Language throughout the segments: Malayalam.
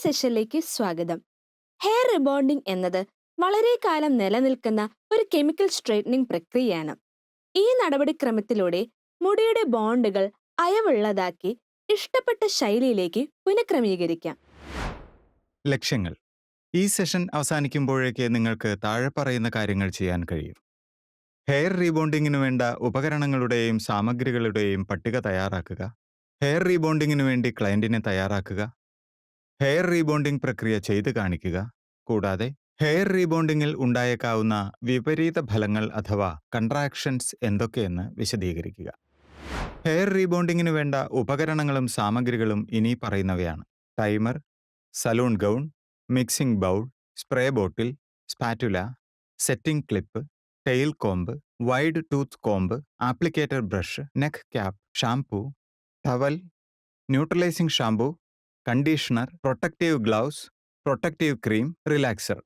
സെഷനിലേക്ക് സ്വാഗതം. ഹെയർ റിബോണ്ടിംഗ് എന്നത് വളരെ കാലം നിലനിൽക്കുന്ന ഒരു കെമിക്കൽ സ്ട്രെയിറ്റനിങ് പ്രക്രിയയാണ്. ഈ നടപടിക്രമത്തിലൂടെ മുടിയുടെ ബോണ്ടുകൾ അയവുള്ളതാക്കി ഇഷ്ടപ്പെട്ട ശൈലിയിലേക്ക് പുനഃക്രമീകരിക്കാം. ലക്ഷ്യങ്ങൾ. ഈ സെഷൻ അവസാനിക്കുമ്പോഴേക്ക് നിങ്ങൾക്ക് താഴെ പറയുന്ന കാര്യങ്ങൾ ചെയ്യാൻ കഴിയും. ഹെയർ റീബോണ്ടിങ്ങിനു വേണ്ട ഉപകരണങ്ങളുടെയും സാമഗ്രികളുടെയും പട്ടിക തയ്യാറാക്കുക. ഹെയർ റീബോണ്ടിങ്ങിനു വേണ്ടി ക്ലയന്റിനെ തയ്യാറാക്കുക. ഹെയർ റീബോണ്ടിംഗ് പ്രക്രിയ ചെയ്തു കാണിക്കുക. കൂടാതെ ഹെയർ റീബോണ്ടിങ്ങിൽ ഉണ്ടായേക്കാവുന്ന വിപരീത ഫലങ്ങൾ അഥവാ കൺട്രാക്ഷൻസ് എന്തൊക്കെയെന്ന് വിശദീകരിക്കുക. ഹെയർ റീബോണ്ടിങ്ങിനു വേണ്ട ഉപകരണങ്ങളും സാമഗ്രികളും ഇനി പറയുന്നവയാണ്: timer, salon gown, mixing bowl, spray bottle, spatula, setting clip, tail comb, wide tooth comb, applicator brush, neck cap, shampoo, towel, neutralising shampoo, conditioner, protective gloves, protective cream, relaxer.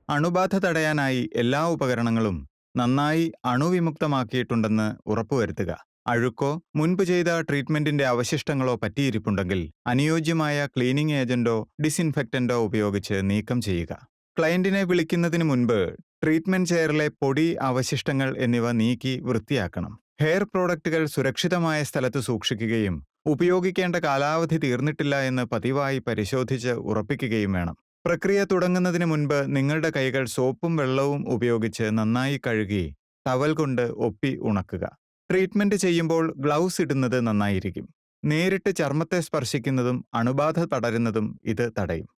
അണുബാധ തടയാനായി എല്ലാ ഉപകരണങ്ങളും നന്നായി അണുവിമുക്തമാക്കിയിട്ടുണ്ടെന്ന് ഉറപ്പുവരുത്തുക. അഴുക്കോ മുൻപ് ചെയ്ത ട്രീറ്റ്മെന്റിന്റെ അവശിഷ്ടങ്ങളോ പറ്റിയിരിപ്പുണ്ടെങ്കിൽ അനുയോജ്യമായ ക്ലീനിംഗ് ഏജന്റോ ഡിസിൻഫെക്റ്റന്റോ ഉപയോഗിച്ച് നീക്കം ചെയ്യുക. ക്ലയന്റിനെ വിളിക്കുന്നതിന് മുൻപ് ട്രീറ്റ്മെന്റ് ചെയറിലെ പൊടി, അവശിഷ്ടങ്ങൾ എന്നിവ നീക്കി വൃത്തിയാക്കണം. ഹെയർ പ്രോഡക്റ്റുകൾ സുരക്ഷിതമായ സ്ഥലത്ത് സൂക്ഷിക്കുകയും ഉപയോഗിക്കേണ്ട കാലാവധി തീർന്നിട്ടില്ല എന്ന് പതിവായി പരിശോധിച്ച് ഉറപ്പിക്കുകയും വേണം. പ്രക്രിയ തുടങ്ങുന്നതിന് മുൻപ് നിങ്ങളുടെ കൈകൾ സോപ്പും വെള്ളവും ഉപയോഗിച്ച് നന്നായി കഴുകി ടവൽ കൊണ്ട് ഒപ്പി ഉണക്കുക. ട്രീറ്റ്മെന്റ് ചെയ്യുമ്പോൾ ഗ്ലൗസ് ഇടുന്നത് നന്നായിരിക്കും. നേരിട്ട് ചർമ്മത്തെ സ്പർശിക്കുന്നതും അണുബാധ പടരുന്നതും ഇത് തടയും.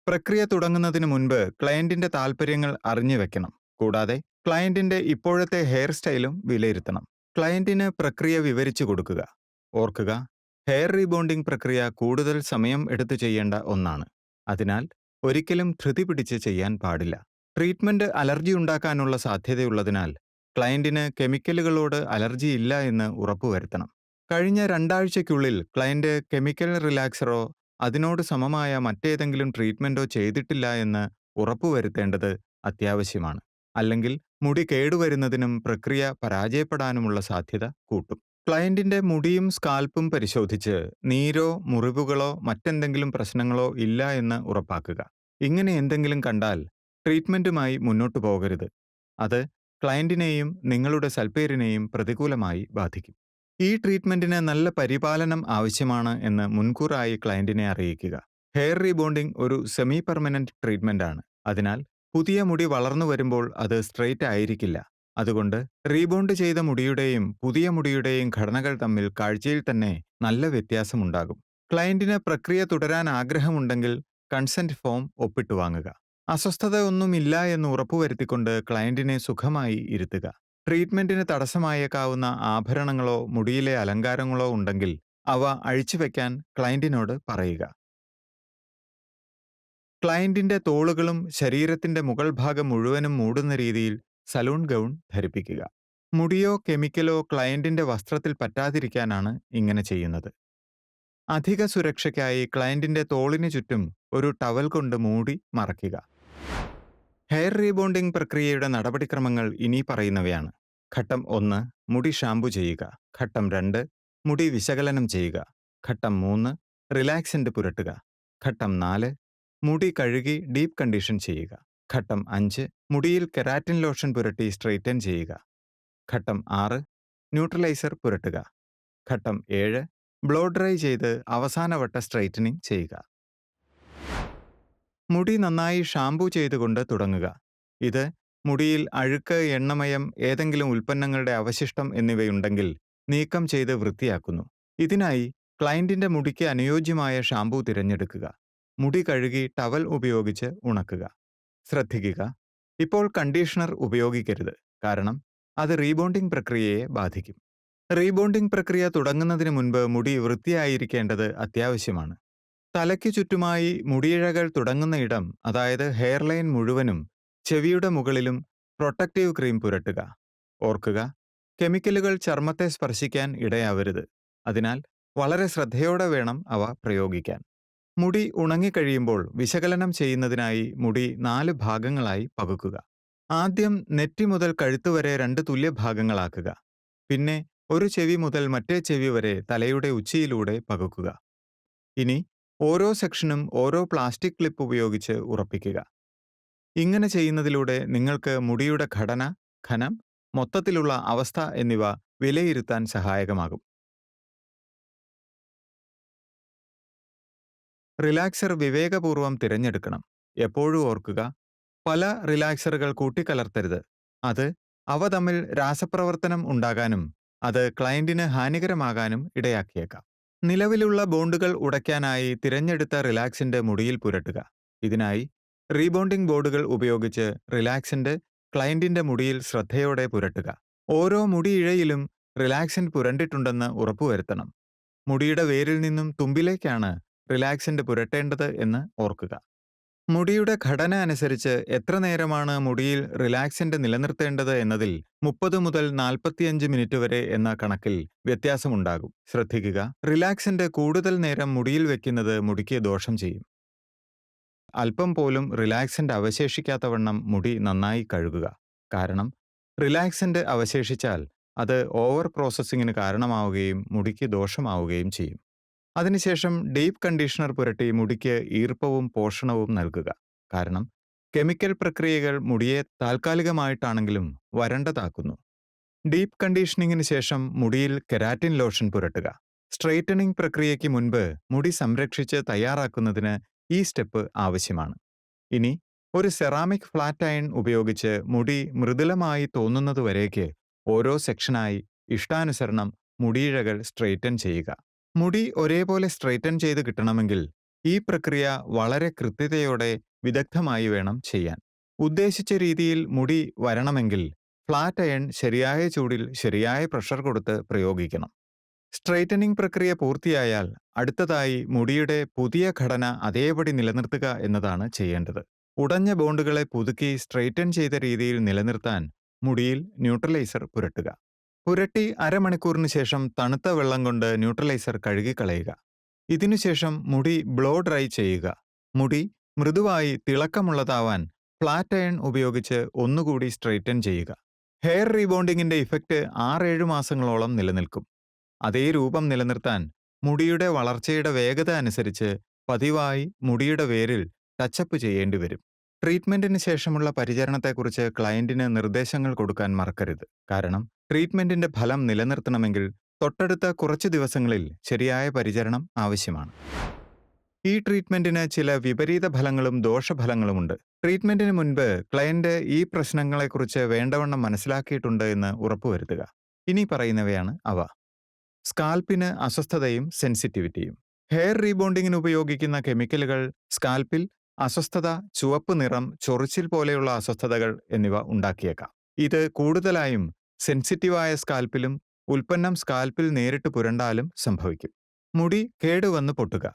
പ്രക്രിയ തുടങ്ങുന്നതിന് മുൻപ് ക്ലയന്റിന്റെ താൽപ്പര്യങ്ങൾ അറിഞ്ഞു വെക്കണം. കൂടാതെ ക്ലയന്റിന്റെ ഇപ്പോഴത്തെ ഹെയർ സ്റ്റൈലും വിലയിരുത്തണം. ക്ലയന്റിന് പ്രക്രിയ വിവരിച്ചു കൊടുക്കുക. ഓർക്കുക, ഹെയർ റീബോണ്ടിംഗ് പ്രക്രിയ കൂടുതൽ സമയം എടുത്തു ചെയ്യേണ്ട ഒന്നാണ്. അതിനാൽ ഒരിക്കലും ധൃതി പിടിച്ച് ചെയ്യാൻ പാടില്ല. ട്രീറ്റ്മെന്റ് അലർജി ഉണ്ടാക്കാനുള്ള സാധ്യതയുള്ളതിനാൽ ക്ലയന്റിന് കെമിക്കലുകളോട് അലർജി ഇല്ല എന്ന് ഉറപ്പുവരുത്തണം. കഴിഞ്ഞ 2 ആഴ്ചയ്ക്കുള്ളിൽ ക്ലയന്റ് കെമിക്കൽ റിലാക്സറോ അതിനോട് സമമായ മറ്റേതെങ്കിലും ട്രീറ്റ്മെന്റോ ചെയ്തിട്ടില്ല എന്ന് ഉറപ്പുവരുത്തേണ്ടത് അത്യാവശ്യമാണ്. അല്ലെങ്കിൽ മുടി കേടുവരുന്നതിനും പ്രക്രിയ പരാജയപ്പെടാനുമുള്ള സാധ്യത കൂട്ടും. ക്ലയന്റിന്റെ മുടിയും സ്കാൽപ്പും പരിശോധിച്ച് നീരോ മുറിവുകളോ മറ്റെന്തെങ്കിലും പ്രശ്നങ്ങളോ ഇല്ല എന്ന് ഉറപ്പാക്കുക. ഇങ്ങനെ എന്തെങ്കിലും കണ്ടാൽ ട്രീറ്റ്മെന്റുമായി മുന്നോട്ടു പോകരുത്. അത് ക്ലയന്റിനെയും നിങ്ങളുടെ സൽപ്പേരിനെയും പ്രതികൂലമായി ബാധിക്കും. ഈ ട്രീറ്റ്മെന്റിന് നല്ല പരിപാലനം ആവശ്യമാണ് എന്ന് മുൻകൂറായി ക്ലയന്റിനെ അറിയിക്കുക. ഹെയർ റീബോണ്ടിംഗ് ഒരു സെമി പെർമനന്റ് ട്രീറ്റ്മെന്റ് ആണ്. അതിനാൽ പുതിയ മുടി വളർന്നു വരുമ്പോൾ അത് സ്ട്രെയിറ്റ് ആയിരിക്കില്ല. അതുകൊണ്ട് റീബോണ്ട് ചെയ്ത മുടിയുടെയും പുതിയ മുടിയുടെയും ഘടനകൾ തമ്മിൽ കാഴ്ചയിൽ തന്നെ നല്ല വ്യത്യാസമുണ്ടാകും. ക്ലയന്റിന് പ്രക്രിയ തുടരാൻ ആഗ്രഹമുണ്ടെങ്കിൽ കൺസെന്റ് ഫോം ഒപ്പിട്ടു വാങ്ങുക. അസ്വസ്ഥത ഒന്നുമില്ല എന്ന് ഉറപ്പുവരുത്തിക്കൊണ്ട് ക്ലയന്റിനെ സുഖമായി ഇരുത്തുക. ട്രീറ്റ്മെന്റിന് തടസ്സമായേക്കാവുന്ന ആഭരണങ്ങളോ മുടിയിലെ അലങ്കാരങ്ങളോ ഉണ്ടെങ്കിൽ അവ അഴിച്ചുവെക്കാൻ ക്ലയന്റിനോട് പറയുക. ക്ലയന്റിന്റെ തോളുകളും ശരീരത്തിന്റെ മുകൾ ഭാഗം മുഴുവനും മൂടുന്ന രീതിയിൽ സലൂൺ ഗൗൺ ധരിപ്പിക്കുക. മുടിയോ കെമിക്കലോ ക്ലയന്റിന്റെ വസ്ത്രത്തിൽ പറ്റാതിരിക്കാനാണ് ഇങ്ങനെ ചെയ്യുന്നത്. അധിക സുരക്ഷയ്ക്കായി ക്ലയന്റിന്റെ തോളിന് ചുറ്റും ഒരു ടവൽ കൊണ്ട് മൂടി മറയ്ക്കുക. ഹെയർ റീബോണ്ടിംഗ് പ്രക്രിയയുടെ നടപടിക്രമങ്ങൾ ഇനി പറയുന്നവയാണ്: ഘട്ടം 1 മുടി ഷാംപൂ ചെയ്യുക. ഘട്ടം 2 മുടി വിശകലനം ചെയ്യുക. ഘട്ടം 3 റിലാക്സന്റ് പുരട്ടുക. ഘട്ടം 4 മുടി കഴുകി ഡീപ്പ് കണ്ടീഷൻ ചെയ്യുക. ഘട്ടം 5 മുടിയിൽ കെരാറ്റിൻ ലോഷൻ പുരട്ടി സ്ട്രെയിറ്റൻ ചെയ്യുക. ഘട്ടം 6 ന്യൂട്രലൈസർ പുരട്ടുക. ഘട്ടം 7 ബ്ലോ ഡ്രൈ ചെയ്ത് അവസാനവട്ട സ്ട്രെയിറ്റനിങ് ചെയ്യുക. മുടി നന്നായി ഷാംപൂ ചെയ്തുകൊണ്ട് തുടങ്ങുക. ഇത് മുടിയിൽ അഴുക്ക്, എണ്ണമയം, ഏതെങ്കിലും ഉൽപ്പന്നങ്ങളുടെ അവശിഷ്ടം എന്നിവയുണ്ടെങ്കിൽ നീക്കം ചെയ്ത് വൃത്തിയാക്കുന്നു. ഇതിനായി ക്ലയന്റിന്റെ മുടിക്ക് അനുയോജ്യമായ ഷാംപൂ തിരഞ്ഞെടുക്കുക. മുടി കഴുകി ടവൽ ഉപയോഗിച്ച് ഉണക്കുക. ശ്രദ്ധിക്കുക, ഇപ്പോൾ കണ്ടീഷണർ ഉപയോഗിക്കരുത്. കാരണം അത് റീബോണ്ടിംഗ് പ്രക്രിയയെ ബാധിക്കും. റീബോണ്ടിംഗ് പ്രക്രിയ തുടങ്ങുന്നതിന് മുൻപ് മുടി വൃത്തിയായിരിക്കേണ്ടത് അത്യാവശ്യമാണ്. തലയ്ക്ക് ചുറ്റുമായി മുടിയിഴകൾ തുടങ്ങുന്ന ഇടം, അതായത് ഹെയർലൈൻ മുഴുവനും ചെവിയുടെ മുകളിലും പ്രൊട്ടക്റ്റീവ് ക്രീം പുരട്ടുക. ഓർക്കുക, കെമിക്കലുകൾ ചർമ്മത്തെ സ്പർശിക്കാൻ ഇടയാവരുത്. അതിനാൽ വളരെ ശ്രദ്ധയോടെ വേണം അവ പ്രയോഗിക്കാൻ. മുടി ഉണങ്ങിക്കഴിയുമ്പോൾ വിശകലനം ചെയ്യുന്നതിനായി മുടി 4 ഭാഗങ്ങളായി പകുക്കുക. ആദ്യം നെറ്റി മുതൽ കഴുത്തുവരെ 2 തുല്യ ഭാഗങ്ങളാക്കുക. പിന്നെ ഒരു ചെവി മുതൽ മറ്റേ ചെവി വരെ തലയുടെ ഉച്ചിയിലൂടെ പകുക്കുക. ഇനി ഓരോ സെക്ഷനും ഓരോ പ്ലാസ്റ്റിക് ക്ലിപ്പ് ഉപയോഗിച്ച് ഉറപ്പിക്കുക. ഇങ്ങനെ ചെയ്യുന്നതിലൂടെ നിങ്ങൾക്ക് മുടിയുടെ ഘടന, ഘനം, മൊത്തത്തിലുള്ള അവസ്ഥ എന്നിവ വിലയിരുത്താൻ സഹായകമാകും. റിലാക്സർ വിവേകപൂർവ്വം തിരഞ്ഞെടുക്കണം. എപ്പോഴും ഓർക്കുക, പല റിലാക്സറുകൾ കൂട്ടിക്കലർത്തരുത്. അവ തമ്മിൽ രാസപ്രവർത്തനം ഉണ്ടാകാനും അത് ക്ലയന്റിന് ഹാനികരമാകാനും ഇടയാക്കിയേക്കാം. നിലവിലുള്ള ബോണ്ടുകൾ ഉടയ്ക്കാനായി തിരഞ്ഞെടുത്ത റിലാക്സിന്റെ മുടിയിൽ പുരട്ടുക. ഇതിനായി റീബോണ്ടിംഗ് ബോർഡുകൾ ഉപയോഗിച്ച് റിലാക്സിന്റെ ക്ലയന്റിന്റെ മുടിയിൽ ശ്രദ്ധയോടെ പുരട്ടുക. ഓരോ മുടിയിഴയിലും റിലാക്സിൻ പുരണ്ടിട്ടുണ്ടെന്ന് ഉറപ്പുവരുത്തണം. മുടിയുടെ വേരിൽ നിന്നും തുമ്പിലേക്കാണ് റിലാക്സിന്റെ പുരട്ടേണ്ടത് എന്ന് ഓർക്കുക. മുടിയുടെ ഘടന അനുസരിച്ച് എത്ര നേരമാണ് മുടിയിൽ റിലാക്സിന്റെ നിലനിർത്തേണ്ടത് എന്നതിൽ 30 മുതൽ 45 മിനിറ്റ് വരെ എന്ന കണക്കിൽ വ്യത്യാസമുണ്ടാകും. ശ്രദ്ധിക്കുക, റിലാക്സിന്റെ കൂടുതൽ നേരം മുടിയിൽ വെക്കുന്നത് മുടിക്ക് ദോഷം ചെയ്യും. അല്പം പോലും റിലാക്സിന്റെ അവശേഷിക്കാത്തവണ്ണം മുടി നന്നായി കഴുകുക. കാരണം റിലാക്സിന്റെ അവശേഷിച്ചാൽ അത് ഓവർ പ്രോസസ്സിങ്ങിന് കാരണമാവുകയും മുടിക്ക് ദോഷമാവുകയും ചെയ്യും. അതിനുശേഷം ഡീപ്പ് കണ്ടീഷണർ പുരട്ടി മുടിക്ക് ഈർപ്പവും പോഷണവും നൽകുക. കാരണം കെമിക്കൽ പ്രക്രിയകൾ മുടിയെ താൽക്കാലികമായിട്ടാണെങ്കിലും വരണ്ടതാക്കുന്നു. ഡീപ്പ് കണ്ടീഷനിങ്ങിന് ശേഷം മുടിയിൽ കെരാറ്റിൻ ലോഷൻ പുരട്ടുക. സ്ട്രെയിറ്റനിങ് പ്രക്രിയയ്ക്ക് മുൻപ് മുടി സംരക്ഷിച്ച് തയ്യാറാക്കുന്നതിന് ഈ സ്റ്റെപ്പ് ആവശ്യമാണ്. ഇനി ഒരു സെറാമിക് ഫ്ലാറ്റ് അയൺ ഉപയോഗിച്ച് മുടി മൃദുലമായി തോന്നുന്നതുവരേക്ക് ഓരോ സെക്ഷനായി ഇഷ്ടാനുസരണം മുടിയിഴകൾ സ്ട്രെയിറ്റൻ ചെയ്യുക. മുടി ഒരേപോലെ സ്ട്രെയിറ്റൻ ചെയ്ത് കിട്ടണമെങ്കിൽ ഈ പ്രക്രിയ വളരെ കൃത്യതയോടെ വിദഗ്ധമായി വേണം ചെയ്യാൻ. ഉദ്ദേശിച്ച രീതിയിൽ മുടി വരണമെങ്കിൽ ഫ്ലാറ്റ് അയൺ ശരിയായ ചൂടിൽ ശരിയായ പ്രഷർ കൊടുത്ത് പ്രയോഗിക്കണം. സ്ട്രെയിറ്റനിങ് പ്രക്രിയ പൂർത്തിയായാൽ അടുത്തതായി മുടിയുടെ പുതിയ ഘടന അതേപടി നിലനിർത്തുക എന്നതാണ് ചെയ്യേണ്ടത്. ഉടഞ്ഞ ബോണ്ടുകളെ പുതുക്കി സ്ട്രെയിറ്റൻ ചെയ്ത രീതിയിൽ നിലനിർത്താൻ മുടിയിൽ ന്യൂട്രലൈസർ പുരട്ടുക. പുരട്ടി അരമണിക്കൂറിന് ശേഷം തണുത്ത വെള്ളം കൊണ്ട് ന്യൂട്രലൈസർ കഴുകിക്കളയുക. ഇതിനുശേഷം മുടി ബ്ലോ ഡ്രൈ ചെയ്യുക. മുടി മൃദുവായി തിളക്കമുള്ളതാവാൻ ഫ്ലാറ്റ് അയൺ ഉപയോഗിച്ച് ഒന്നുകൂടി സ്ട്രെയിറ്റൻ ചെയ്യുക. ഹെയർ റീബോണ്ടിങ്ങിന്റെ ഇഫക്റ്റ് 6-7 മാസങ്ങളോളം നിലനിൽക്കും. അതേ രൂപം നിലനിർത്താൻ മുടിയുടെ വളർച്ചയുടെ വേഗത അനുസരിച്ച് പതിവായി മുടിയുടെ വേരിൽ ടച്ചപ്പ് ചെയ്യേണ്ടി വരും. ട്രീറ്റ്മെന്റിന് ശേഷമുള്ള പരിചരണത്തെക്കുറിച്ച് ക്ലയന്റിന് നിർദ്ദേശങ്ങൾ കൊടുക്കാൻ മറക്കരുത്. കാരണം ട്രീറ്റ്മെന്റിന്റെ ഫലം നിലനിർത്തണമെങ്കിൽ തൊട്ടടുത്ത കുറച്ച് ദിവസങ്ങളിൽ ശരിയായ പരിചരണം ആവശ്യമാണ്. ഈ ട്രീറ്റ്മെന്റിന് ചില വിപരീത ഫലങ്ങളും ദോഷഫലങ്ങളുമുണ്ട്. ട്രീറ്റ്മെന്റിന് മുൻപ് ക്ലയന്റ് ഈ പ്രശ്നങ്ങളെക്കുറിച്ച് വേണ്ടവണ്ണം മനസ്സിലാക്കിയിട്ടുണ്ട് എന്ന് ഉറപ്പുവരുത്തുക. ഇനി പറയുന്നവയാണ് അവ. സ്കാൽപ്പിന് അസ്വസ്ഥതയും സെൻസിറ്റിവിറ്റിയും. ഹെയർ റീബോണ്ടിങ്ങിന് ഉപയോഗിക്കുന്ന കെമിക്കലുകൾ സ്കാൽപ്പിൽ അസ്വസ്ഥത, ചുവപ്പ് നിറം, ചൊറിച്ചിൽ പോലെയുള്ള അസ്വസ്ഥതകൾ എന്നിവ ഉണ്ടാക്കിയേക്കാം. ഇത് കൂടുതലായും സെൻസിറ്റീവായ സ്കാൽപ്പിലും ഉൽപ്പന്നം സ്കാൽപ്പിൽ നേരിട്ട് പുരണ്ടാലും സംഭവിക്കും. മുടി കേടുവന്ന് പൊട്ടുക.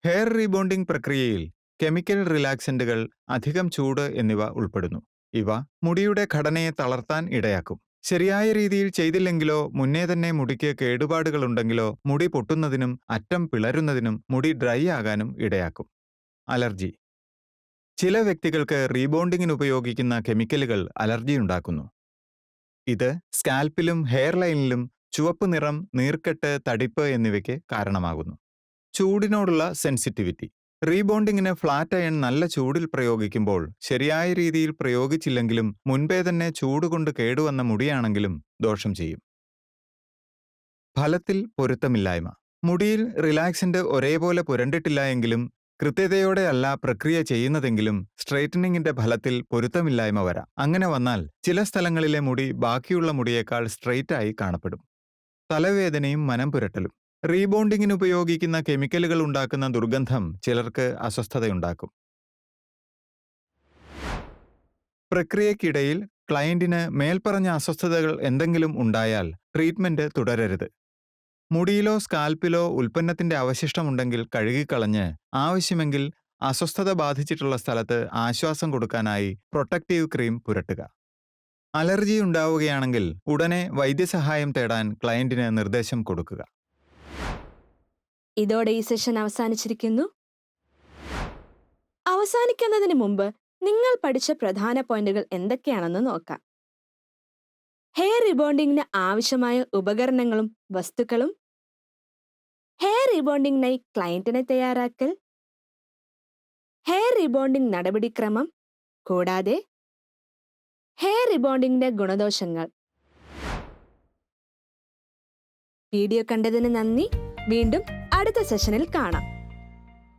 ഹെയർ റീബോണ്ടിംഗ് പ്രക്രിയയിൽ കെമിക്കൽ റിലാക്സന്റുകൾ, അധികം ചൂട് എന്നിവ ഉൾപ്പെടുന്നു. ഇവ മുടിയുടെ ഘടനയെ തളർത്താൻ ഇടയാക്കും. ശരിയായ രീതിയിൽ ചെയ്തില്ലെങ്കിലോ മുന്നേ തന്നെ മുടിക്ക് കേടുപാടുകളുണ്ടെങ്കിലോ മുടി പൊട്ടുന്നതിനും അറ്റം പിളരുന്നതിനും മുടി ഡ്രൈ ആകാനും ഇടയാക്കും. അലർജി. ചില വ്യക്തികൾക്ക് റീബോണ്ടിങ്ങിന് ഉപയോഗിക്കുന്ന കെമിക്കലുകൾ അലർജി ഉണ്ടാക്കുന്നു. ഇത് സ്കാൽപ്പിലും ഹെയർ ലൈനിലും ചുവപ്പ് നിറം, നീർക്കെട്ട്, തടിപ്പ് എന്നിവയ്ക്ക് കാരണമാകുന്നു. ചൂടിനോടുള്ള സെൻസിറ്റിവിറ്റി. റീബോണ്ടിങ്ങിന് ഫ്ലാറ്റ് അയൺ നല്ല ചൂടിൽ പ്രയോഗിക്കുമ്പോൾ ശരിയായ രീതിയിൽ പ്രയോഗിച്ചില്ലെങ്കിലും മുൻപേ തന്നെ ചൂടുകൊണ്ട് കേടുവന്ന മുടിയാണെങ്കിലും ദോഷം ചെയ്യും. ഫലത്തിൽ പൊരുത്തമില്ലായ്മ. മുടിയിൽ റിലാക്സന്റ് ഒരേപോലെ പുരണ്ടിട്ടില്ല എങ്കിലും കൃത്യതയോടെയല്ല പ്രക്രിയ ചെയ്യുന്നതെങ്കിലും സ്ട്രെയിറ്റനിങ്ങിന്റെ ഫലത്തിൽ പൊരുത്തമില്ലായ്മ വരാം. അങ്ങനെ വന്നാൽ ചില സ്ഥലങ്ങളിലെ മുടി ബാക്കിയുള്ള മുടിയേക്കാൾ സ്ട്രെയിറ്റ് ആയി കാണപ്പെടും. തലവേദനയും മനം പുരട്ടലും. റീബോണ്ടിങ്ങിന് ഉപയോഗിക്കുന്ന കെമിക്കലുകൾ ഉണ്ടാക്കുന്ന ദുർഗന്ധം ചിലർക്ക് അസ്വസ്ഥതയുണ്ടാക്കും. പ്രക്രിയയ്ക്കിടയിൽ ക്ലയന്റിന് മേൽപ്പറഞ്ഞ അസ്വസ്ഥതകൾ എന്തെങ്കിലും ഉണ്ടായാൽ ട്രീറ്റ്മെന്റ് തുടരരുത്. മുടിയിലോ സ്കാൽപ്പിലോ ഉൽപ്പന്നത്തിന്റെ അവശിഷ്ടമുണ്ടെങ്കിൽ കഴുകിക്കളഞ്ഞ് ആവശ്യമെങ്കിൽ അസ്വസ്ഥത ബാധിച്ചിട്ടുള്ള സ്ഥലത്ത് ആശ്വാസം കൊടുക്കാനായി പ്രൊട്ടക്റ്റീവ് ക്രീം പുരട്ടുക. അലർജി ഉണ്ടാവുകയാണെങ്കിൽ ഉടനെ വൈദ്യസഹായം തേടാൻ ക്ലയന്റിന് നിർദ്ദേശം കൊടുക്കുക. ഇതോടെ ഈ സെഷൻ അവസാനിച്ചിരിക്കുന്നു. അവസാനിക്കുന്നതിന് മുമ്പ് നിങ്ങൾ പഠിച്ച പ്രധാന പോയിന്റുകൾ എന്തൊക്കെയാണെന്ന് നോക്കാം. ഹെയർ റിബോണ്ടിങ്ങിന് ആവശ്യമായ ഉപകരണങ്ങളും വസ്തുക്കളും, ഹെയർ റിബോണ്ടിങ്ങിനായി ക്ലയന്റിനെ തയ്യാറാക്കൽ, ഹെയർ റിബോണ്ടിംഗ് നടപടിക്രമം, കൂടാതെ ഹെയർ റിബോണ്ടിങ്ങിന്റെ ഗുണദോഷങ്ങൾ. വീഡിയോ കണ്ടതിന് നന്ദി. വീണ്ടും അടുത്ത സെഷനിൽ കാണാം.